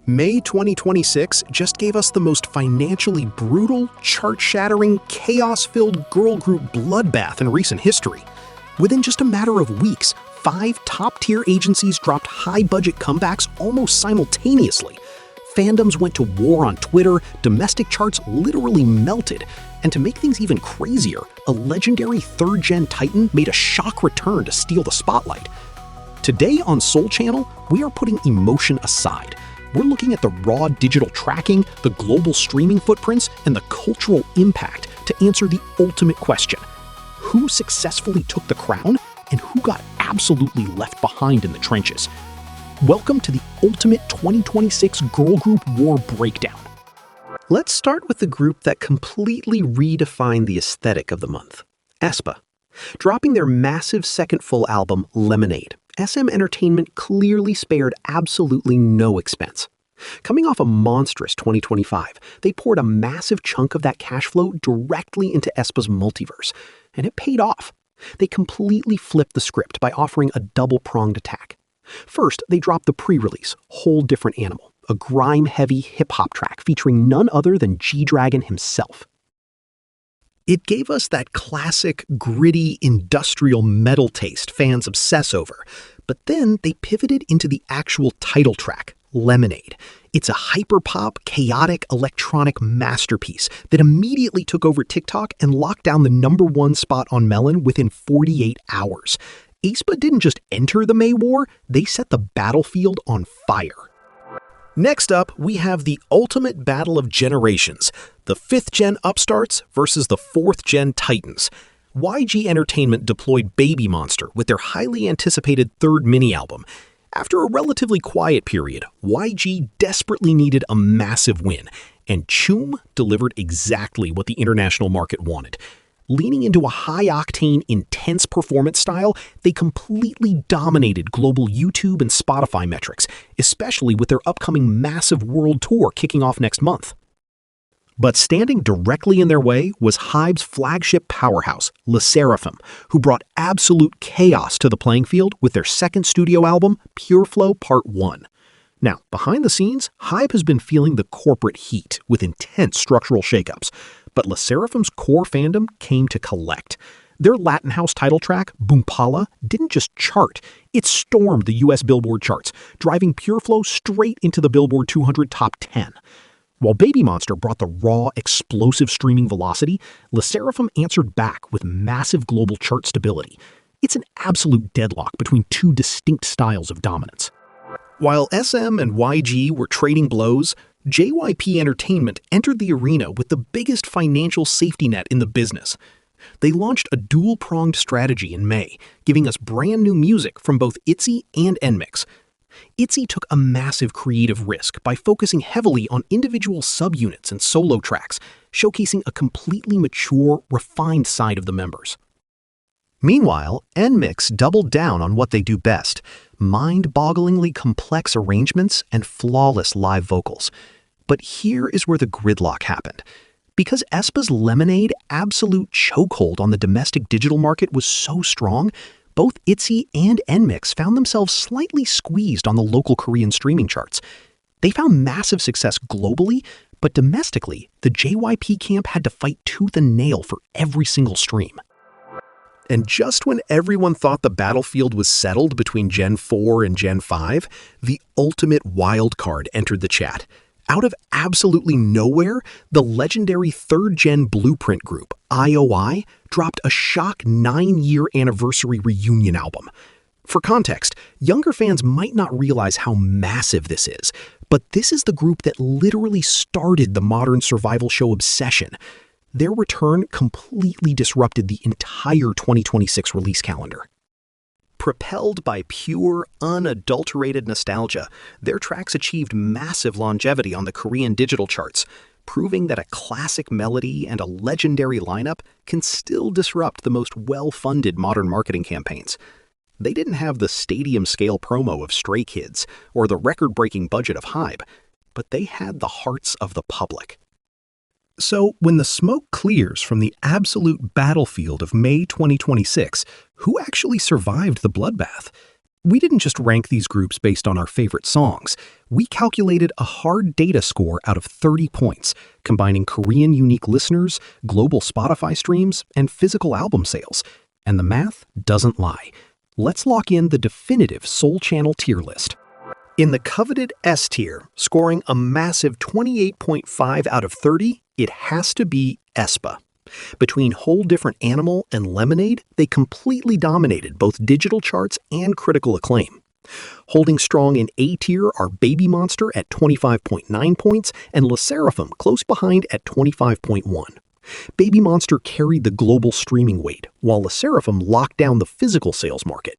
May 2026 just gave us the most financially brutal, chart-shattering, chaos-filled girl group bloodbath in recent history. Within just a matter of weeks, 5 top-tier agencies dropped high-budget comebacks almost simultaneously. Fandoms went to war on Twitter, domestic charts literally melted, and to make things even crazier, a legendary third-gen titan made a shock return to steal the spotlight. Today on Seoul Channel, we are putting emotion aside. We're looking at the raw digital tracking, the global streaming footprints, and the cultural impact to answer the ultimate question: who successfully took the crown and who got absolutely left behind in the trenches? Welcome to the ultimate 2026 girl group war breakdown. Let's start with the group that completely redefined the aesthetic of the month, aespa. Dropping their massive second full album, Lemonade, SM Entertainment clearly spared absolutely no expense. Coming off a monstrous 2025, they poured a massive chunk of that cash flow directly into aespa's Multiverse, and it paid off. They completely flipped the script by offering a double-pronged attack. First, they dropped the pre-release, Whole Different Animal, a grime-heavy hip-hop track featuring none other than G-Dragon himself. It gave us that classic, gritty, industrial metal taste fans obsess over, but then they pivoted into the actual title track, Lemonade. It's a hyperpop, chaotic, electronic masterpiece that immediately took over TikTok and locked down the #1 spot on Melon within 48 hours. aespa didn't just enter the May War, they set the battlefield on fire. Next up, we have the ultimate battle of generations, the 5th-gen upstarts versus the 4th-gen titans. YG Entertainment deployed Babymonster with their highly anticipated 3rd mini-album. After a relatively quiet period, YG desperately needed a massive win, and Choom delivered exactly what the international market wanted. Leaning into a high-octane, intense performance style, they completely dominated global YouTube and Spotify metrics, especially with their upcoming massive world tour kicking off next month. But standing directly in their way was HYBE's flagship powerhouse, Sserafim, who brought absolute chaos to the playing field with their 2nd studio album, Pure Flow Part 1. Now, behind the scenes, HYBE has been feeling the corporate heat with intense structural shakeups, but Sserafim's core fandom came to collect. Their Latin house title track, Boompala, didn't just chart, it stormed the US Billboard charts, driving Pure Flow straight into the Billboard 200 Top 10. While Babymonster brought the raw, explosive streaming velocity, Sserafim answered back with massive global chart stability. It's an absolute deadlock between 2 distinct styles of dominance. While SM and YG were trading blows, JYP Entertainment entered the arena with the biggest financial safety net in the business. They launched a dual-pronged strategy in May, giving us brand new music from both Itzy and Nmixx. Itzy took a massive creative risk by focusing heavily on individual subunits and solo tracks, showcasing a completely mature, refined side of the members. Meanwhile, Nmixx doubled down on what they do best: mind-bogglingly complex arrangements and flawless live vocals. But here is where the gridlock happened. Because aespa's Lemonade absolute chokehold on the domestic digital market was so strong, both Itzy and Nmixx found themselves slightly squeezed on the local Korean streaming charts. They found massive success globally, but domestically, the JYP camp had to fight tooth and nail for every single stream. And just when everyone thought the battlefield was settled between Gen 4 and Gen 5, the ultimate Wildcard entered the chat. Out of absolutely nowhere, the legendary 3rd-gen blueprint group, I.O.I, dropped a shock 9-year anniversary reunion album. For context, younger fans might not realize how massive this is, but this is the group that literally started the modern survival show obsession. Their return completely disrupted the entire 2026 release calendar. Propelled by pure, unadulterated nostalgia, their tracks achieved massive longevity on the Korean digital charts, proving that a classic melody and a legendary lineup can still disrupt the most well-funded modern marketing campaigns. They didn't have the stadium-scale promo of Stray Kids or the record-breaking budget of HYBE, but they had the hearts of the public. So, when the smoke clears from the absolute battlefield of May 2026, who actually survived the bloodbath? We didn't just rank these groups based on our favorite songs. We calculated a hard data score out of 30 points, combining Korean unique listeners, global Spotify streams, and physical album sales. And the math doesn't lie. Let's lock in the definitive Seoul Channel tier list. In the coveted S tier, scoring a massive 28.5 out of 30, it has to be aespa. Between Whole Different Animal and Lemonade, they completely dominated both digital charts and critical acclaim. Holding strong in A tier are Babymonster at 25.9 points and Sserafim close behind at 25.1. Babymonster carried the global streaming weight, while Sserafim locked down the physical sales market.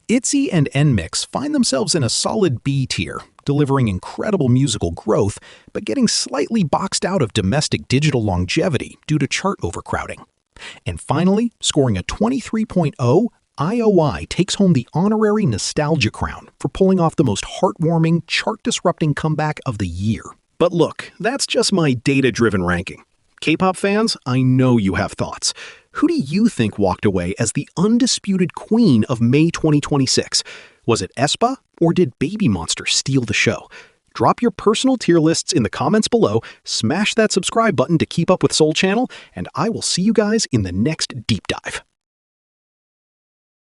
Itzy and Nmixx find themselves in a solid B tier, delivering incredible musical growth, but getting slightly boxed out of domestic digital longevity due to chart overcrowding. And finally, scoring a 23.0, I.O.I takes home the honorary nostalgia crown for pulling off the most heartwarming, chart-disrupting comeback of the year. But look, that's just my data-driven ranking. K-pop fans, I know you have thoughts. Who do you think walked away as the undisputed queen of May 2026? Was it aespa, or did Babymonster steal the show? Drop your personal tier lists in the comments below, smash that subscribe button to keep up with Seoul Channel, and I will see you guys in the next deep dive.